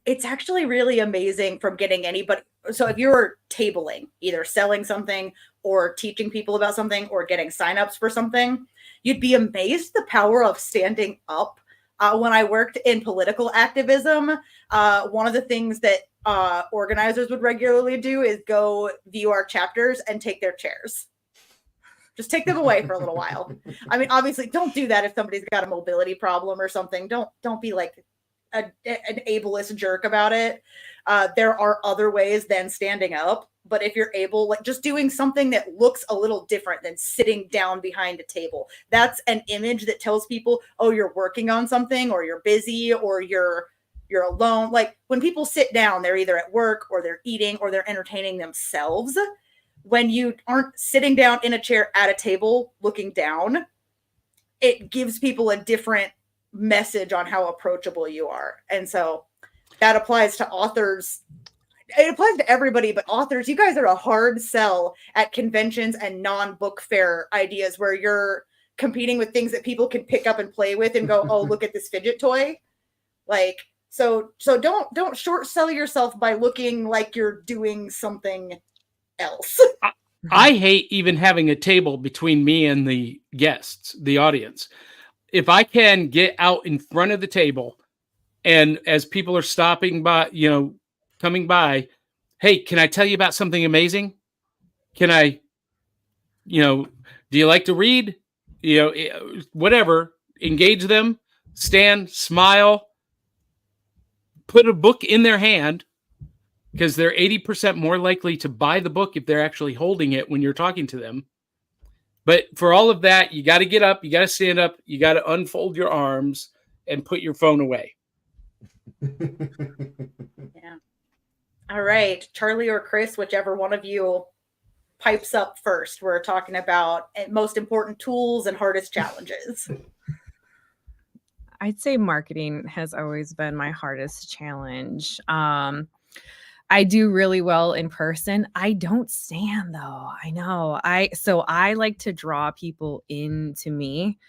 A: it's actually really amazing from getting anybody. So if you're tabling, either selling something or teaching people about something or getting signups for something, you'd be amazed the power of standing up. When I worked in political activism, one of the things that organizers would regularly do is go view our chapters and take their chairs. Just take them away for a little while. I mean, obviously, don't do that if somebody's got a mobility problem or something. Don't be like an ableist jerk about it. There are other ways than standing up, but if you're able, like just doing something that looks a little different than sitting down behind a table, that's an image that tells people, oh, you're working on something, or you're busy, or you're alone. Like when people sit down, they're either at work or they're eating or they're entertaining themselves. When you aren't sitting down in a chair at a table looking down, it gives people a different message on how approachable you are. And so that applies to authors. It applies to everybody, but authors, you guys are a hard sell at conventions and non-book fair ideas where you're competing with things that people can pick up and play with and go, oh, look at this fidget toy. Like, so don't short sell yourself by looking like you're doing something else.
C: I hate even having a table between me and the guests, the audience. If I can get out in front of the table, and as people are stopping by, coming by, hey, can I tell you about something amazing? Can I, do you like to read? Whatever, engage them, stand, smile, put a book in their hand, because they're 80% more likely to buy the book if they're actually holding it when you're talking to them. But for all of that, you got to get up, you got to stand up, you got to unfold your arms and put your phone away.
A: Yeah. All right, Charlie or Chris, whichever one of you pipes up first? We're talking about most important tools and hardest challenges.
E: I'd say marketing has always been my hardest challenge. I do really well in person. I don't stand though. I know. I like to draw people into me.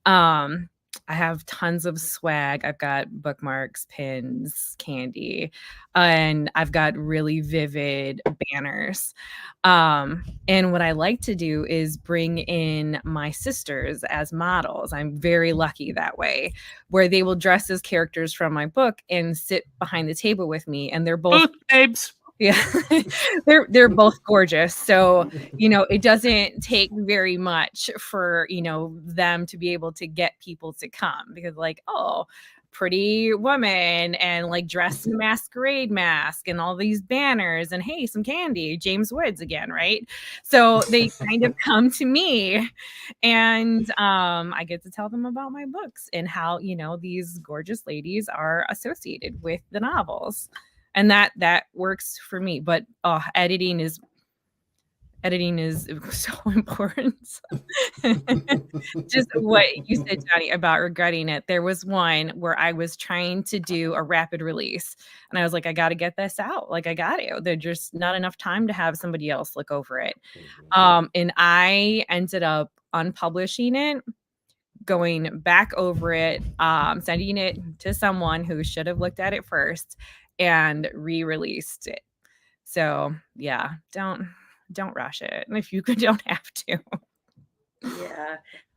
E: Um, I have tons of swag. I've got bookmarks, pins, candy, and I've got really vivid banners. And what I like to do is bring in my sisters as models. I'm very lucky that way, where they will dress as characters from my book and sit behind the table with me, and they're both
C: babes.
E: yeah, they're both gorgeous. So, it doesn't take very much for, them to be able to get people to come because like, oh, pretty woman and like dressed in a masquerade mask and all these banners and hey, some candy, James Woods again, right? So they kind of come to me and I get to tell them about my books and how, these gorgeous ladies are associated with the novels. And that works for me, but editing is so important. Just what you said, Johnny, about regretting it. There was one where I was trying to do a rapid release and I was like, I got to get this out. Like I got to, there's just not enough time to have somebody else look over it. And I ended up unpublishing it, going back over it, sending it to someone who should have looked at it first and re-released it. So yeah, don't rush it if you don't have to.
A: Yeah.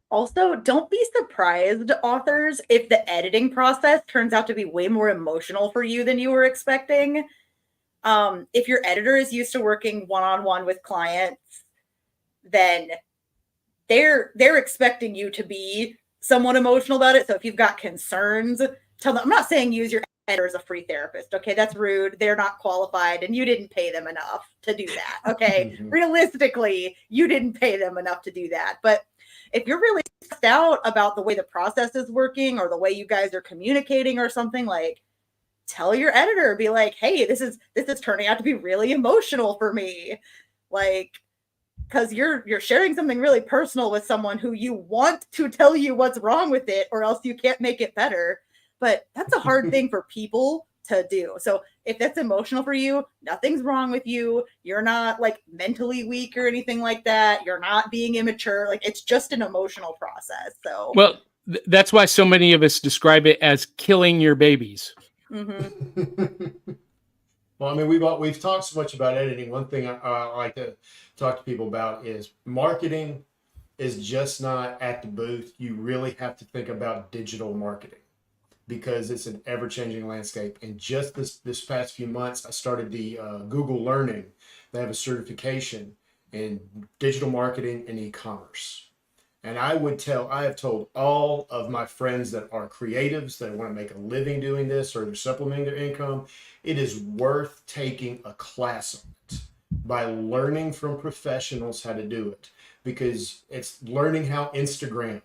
A: Also, don't be surprised, authors, if the editing process turns out to be way more emotional for you than you were expecting. If your editor is used to working one-on-one with clients, then they're expecting you to be somewhat emotional about it. So if you've got concerns, tell them. I'm not saying use your editor as a free therapist. Okay, that's rude. They're not qualified and you didn't pay them enough to do that. Okay, realistically, you didn't pay them enough to do that. But if you're really stressed out about the way the process is working or the way you guys are communicating or something, like tell your editor, be like, hey, this is turning out to be really emotional for me. Like, because you're sharing something really personal with someone who you want to tell you what's wrong with it or else you can't make it better. But that's a hard thing for people to do. So if that's emotional for you, nothing's wrong with you. You're not like mentally weak or anything like that. You're not being immature. Like it's just an emotional process. So
C: well, that's why so many of us describe it as killing your babies.
A: Mm-hmm.
D: Well, I mean, we've talked so much about editing. One thing I like to talk to people about is marketing is just not at the booth. You really have to think about digital marketing because it's an ever-changing landscape. And just this past few months, I started the Google Learning. They have a certification in digital marketing and e-commerce. And I have told all of my friends that are creatives that want to make a living doing this or they're supplementing their income, it is worth taking a class on it by learning from professionals how to do it, because it's learning how Instagram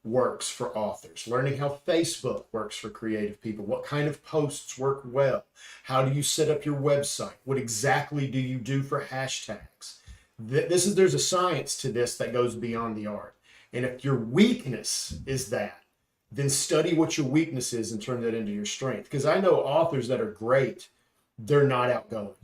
D: works for authors, learning how Facebook works for creative people, what kind of posts work well, how do you set up your website, what exactly do you do for hashtags. There's a science to this that goes beyond the art. And if your weakness is that, then study what your weakness is and turn that into your strength. Because I know authors that are great, they're not outgoing.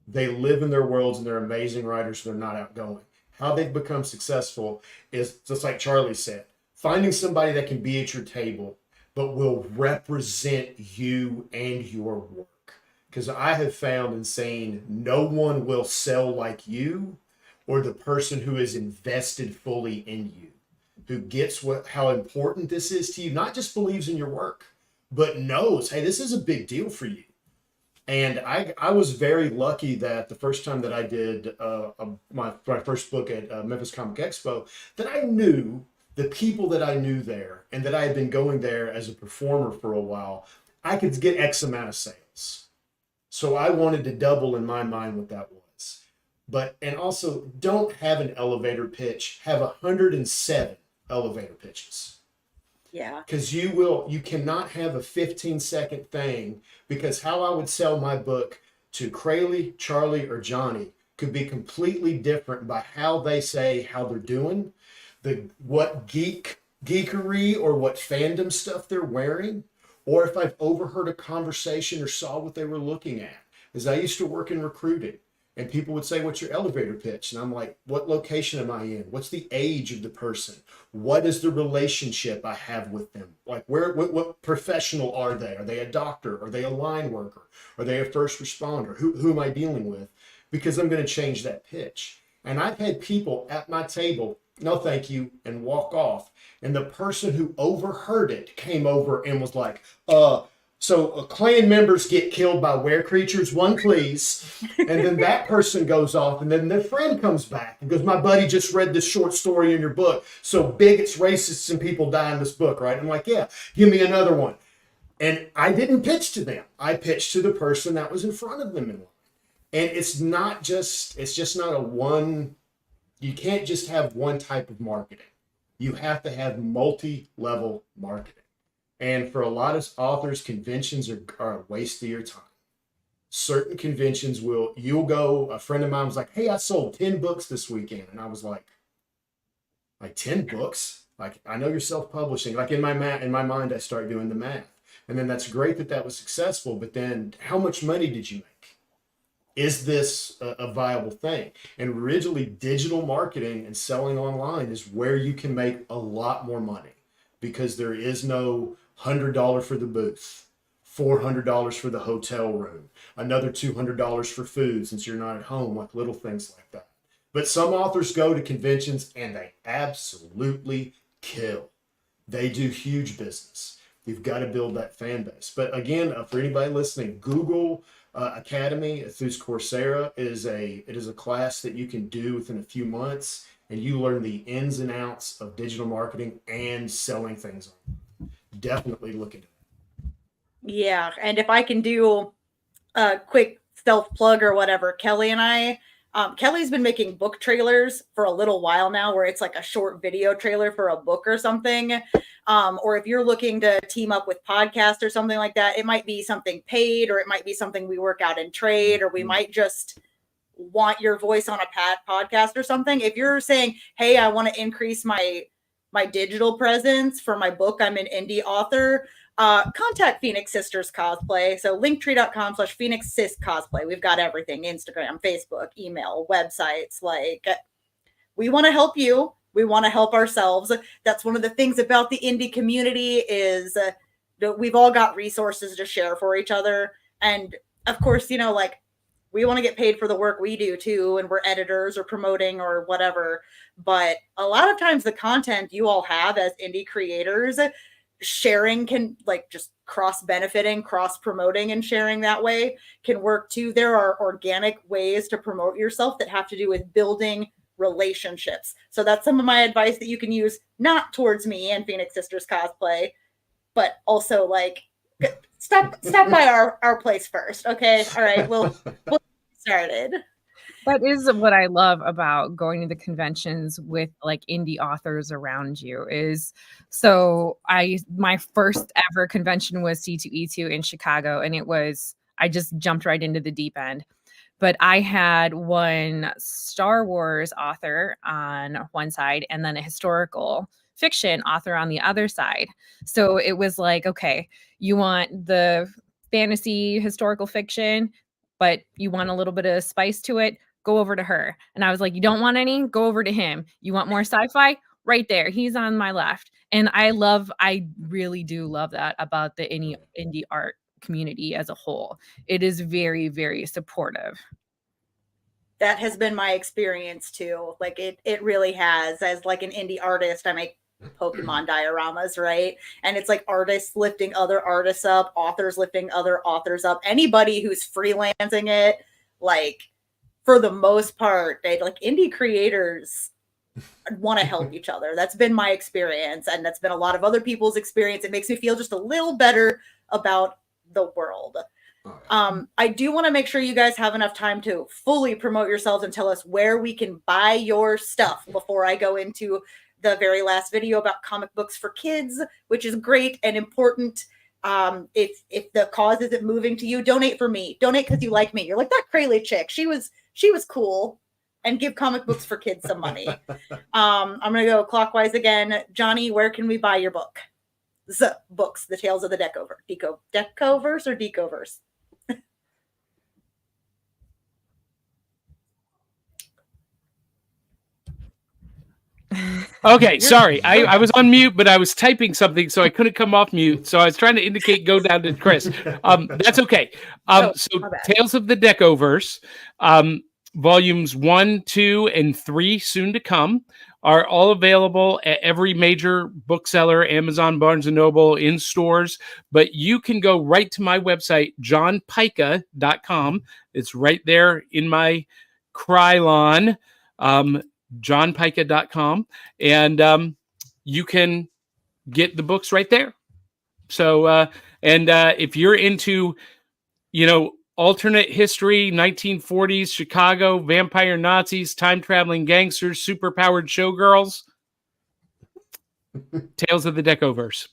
D: They live in their worlds and they're amazing writers, they're not outgoing. How they've become successful is just like Charlie said, finding somebody that can be at your table, but will represent you and your work. Because I have found in saying no one will sell like you, or the person who is invested fully in you, who gets how important this is to you, not just believes in your work, but knows, hey, this is a big deal for you. And I was very lucky that the first time that I did my first book at Memphis Comic Expo, that I knew the people that I knew there and that I had been going there as a performer for a while, I could get X amount of sales. So I wanted to double in my mind what that was. And also don't have an elevator pitch, have 107 elevator pitches.
A: Yeah.
D: Because you cannot have a 15-second thing, because how I would sell my book to Crayle, Charlie, or Johnny could be completely different by how they say how they're doing, what geekery or what fandom stuff they're wearing, or if I've overheard a conversation or saw what they were looking at. As I used to work in recruiting, and people would say, "What's your elevator pitch?" And I'm like, "What location am I in? What's the age of the person? What is the relationship I have with them? Like, what professional are they? Are they a doctor? Are they a line worker? Are they a first responder? Who am I dealing with?" Because I'm going to change that pitch. And I've had people at my table, "No, thank you," and walk off. And the person who overheard it came over and was like, so clan members get killed by were creatures, one please." And then that person goes off, and then their friend comes back and goes, "My buddy just read this short story in your book. So bigots, racists, and people die in this book, right?" I'm like, "Yeah, give me another one." And I didn't pitch to them. I pitched to the person that was in front of them in line. And it's just not a one, you can't just have one type of marketing. You have to have multi-level marketing. And for a lot of authors, conventions are a waste of your time. Certain conventions you'll go, a friend of mine was like, "Hey, I sold 10 books this weekend." And I was like 10 books? Like, I know you're self-publishing. Like in my mind, I start doing the math. And then that's great that was successful, but then how much money did you make? Is this a viable thing? And originally, digital marketing and selling online is where you can make a lot more money, because there is no $100 for the booth, $400 for the hotel room, another $200 for food since you're not at home, like little things like that. But some authors go to conventions and they absolutely kill. They do huge business. You've got to build that fan base. But again, for anybody listening, Google Academy through Coursera is a class that you can do within a few months, and you learn the ins and outs of digital marketing and selling things. Definitely look into it.
A: Yeah, and if I can do a quick self plug or whatever, Kelly and I, Kelly's been making book trailers for a little while now, where it's like a short video trailer for a book or something. Or if you're looking to team up with podcast or something like that, it might be something paid, or it might be something we work out in trade, or we might just want your voice on a podcast or something. If you're saying, "Hey, I want to increase my digital presence for my book, I'm an indie author," contact Phoenix Sisters Cosplay. So linktree.com/Phoenix Sis Cosplay. We've got everything: Instagram, Facebook, email, websites. Like, we want to help you. We want to help ourselves. That's one of the things about the indie community is that we've all got resources to share for each other. And of course, like, we want to get paid for the work we do too, and we're editors or promoting or whatever. But a lot of times the content you all have as indie creators, sharing can, like, just cross-benefiting, cross-promoting and sharing that way can work too. There are organic ways to promote yourself that have to do with building relationships. So that's some of my advice that you can use, not towards me and Phoenix Sisters Cosplay, but also, like, stop by our place first. Okay. All right. We'll get started.
E: That is what I love about going to the conventions with like indie authors around you is, so my first ever convention was C2E2 in Chicago, and I just jumped right into the deep end. But I had one Star Wars author on one side and then a historical fiction author on the other side. So it was like, okay, you want the fantasy historical fiction, but you want a little bit of spice to it, go over to her. And I was like, you don't want any? Go over to him. You want more sci-fi? Right there. He's on my left. And I really do love that about the indie art community as a whole. It is very, very supportive.
A: That has been my experience too. Like, it really has. As like an indie artist, I make Pokemon dioramas, right? And it's like artists lifting other artists up, authors lifting other authors up. Anybody who's freelancing it, like, for the most part, indie creators want to help each other. That's been my experience, and that's been a lot of other people's experience. It makes me feel just a little better about the world. I do want to make sure you guys have enough time to fully promote yourselves and tell us where we can buy your stuff before I go into the very last video about comic books for kids, which is great and important. If the cause isn't moving to you, donate for me. Donate because you like me. You're like that Crayle chick. She was she was cool, and give Comic Books for Kids some money. I'm going to go clockwise again. Johnny, where can we buy your book? Books, The Tales of the Deckoverse or Decoverse?
C: Okay, sorry. I was on mute, but I was typing something, so I couldn't come off mute. So I was trying to indicate go down to Chris. That's okay. So Tales of the Deckoverse, volumes 1, 2, and 3 soon to come are all available at every major bookseller, Amazon, Barnes & Noble, in stores. But you can go right to my website, johnpica.com. It's right there in my Krylon. johnpica.com, and you can get the books right there. So if you're into alternate history, 1940s Chicago, vampire Nazis, time traveling gangsters, superpowered showgirls, Tales of the Deckoverse.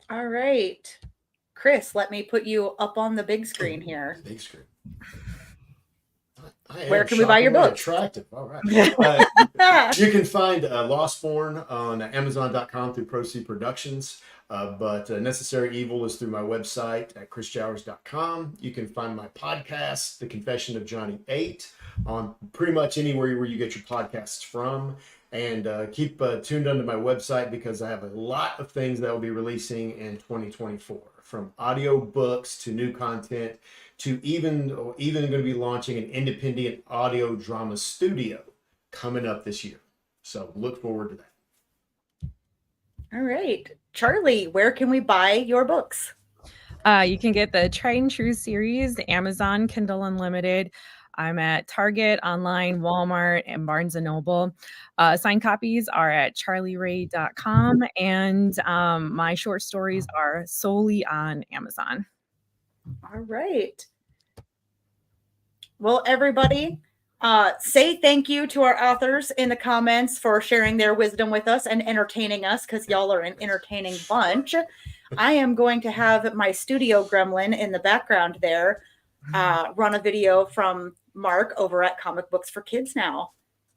A: All right, Chris, let me put you up on the big screen here.
D: Big screen.
A: Where can we buy your book?
D: Attractive. All right. You can find Lostborn on Amazon.com through Proceed Productions. But Necessary Evil is through my website at chrisjowers.com. You can find my podcast, The Confession of Johnny 8, on pretty much anywhere where you get your podcasts from. And keep tuned onto my website because I have a lot of things that will be releasing in 2024, from audio books to new content to even going to be launching an independent audio drama studio coming up this year. So look forward to that.
A: All right. Charlie, where can we buy your books?
E: You can get the Tried and True series, Amazon, Kindle Unlimited. I'm at Target, online, Walmart, and Barnes & Noble. Signed copies are at charlieray.com, and my short stories are solely on Amazon.
A: All right. Well, everybody, say thank you to our authors in the comments for sharing their wisdom with us and entertaining us, because y'all are an entertaining bunch. I am going to have my studio gremlin in the background there run a video from Mark over at Comic Books for Kids now.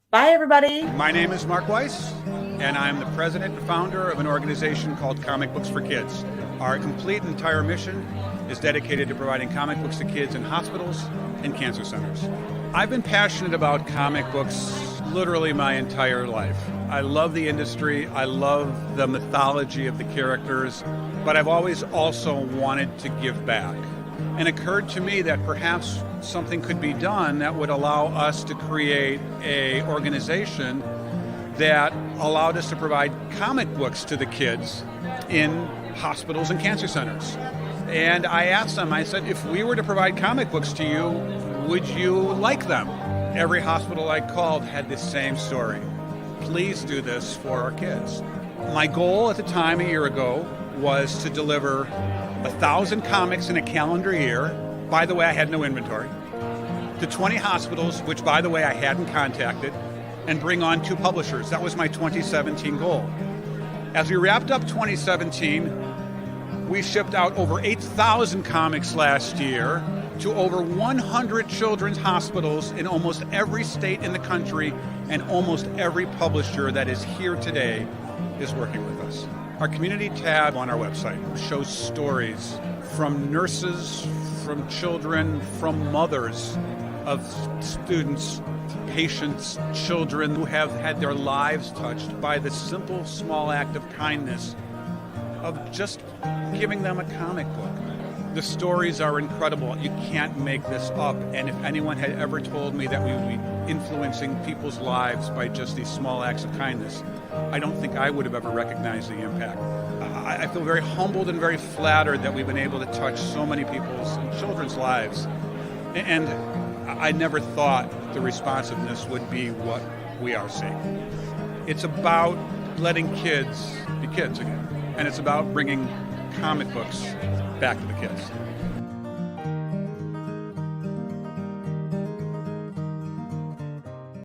A: Bye, everybody.
F: My name is Mark Weiss, and I'm the president and founder of an organization called Comic Books for Kids. Our complete and entire mission is dedicated to providing comic books to kids in hospitals and cancer centers. I've been passionate about comic books literally my entire life. I love the industry, I love the mythology of the characters, but I've always also wanted to give back. And it occurred to me that perhaps something could be done that would allow us to create an organization that allowed us to provide comic books to the kids in hospitals and cancer centers. And I asked them, I said, if we were to provide comic books to you, would you like them? Every hospital I called had the same story. Please do this for our kids. My goal at the time, a year ago, was to deliver 1,000 comics in a calendar year. By the way, I had no inventory. To 20 hospitals, which, by the way, I hadn't contacted, and bring on 2 publishers. That was my 2017 goal. As we wrapped up 2017, we shipped out over 8,000 comics last year to over 100 children's hospitals in almost every state in the country, and almost every publisher that is here today is working with us. Our community tab on our website shows stories from nurses, from children, from mothers of students, patients, children who have had their lives touched by the simple, small act of kindness of just giving them a comic book. The stories are incredible. You can't make this up. And if anyone had ever told me that we would be influencing people's lives by just these small acts of kindness, I don't think I would have ever recognized the impact. I feel very humbled and very flattered that we've been able to touch so many people's and children's lives. And I never thought the responsiveness would be what we are seeing. It's about letting kids be kids again. And it's about bringing comic books back to the kids.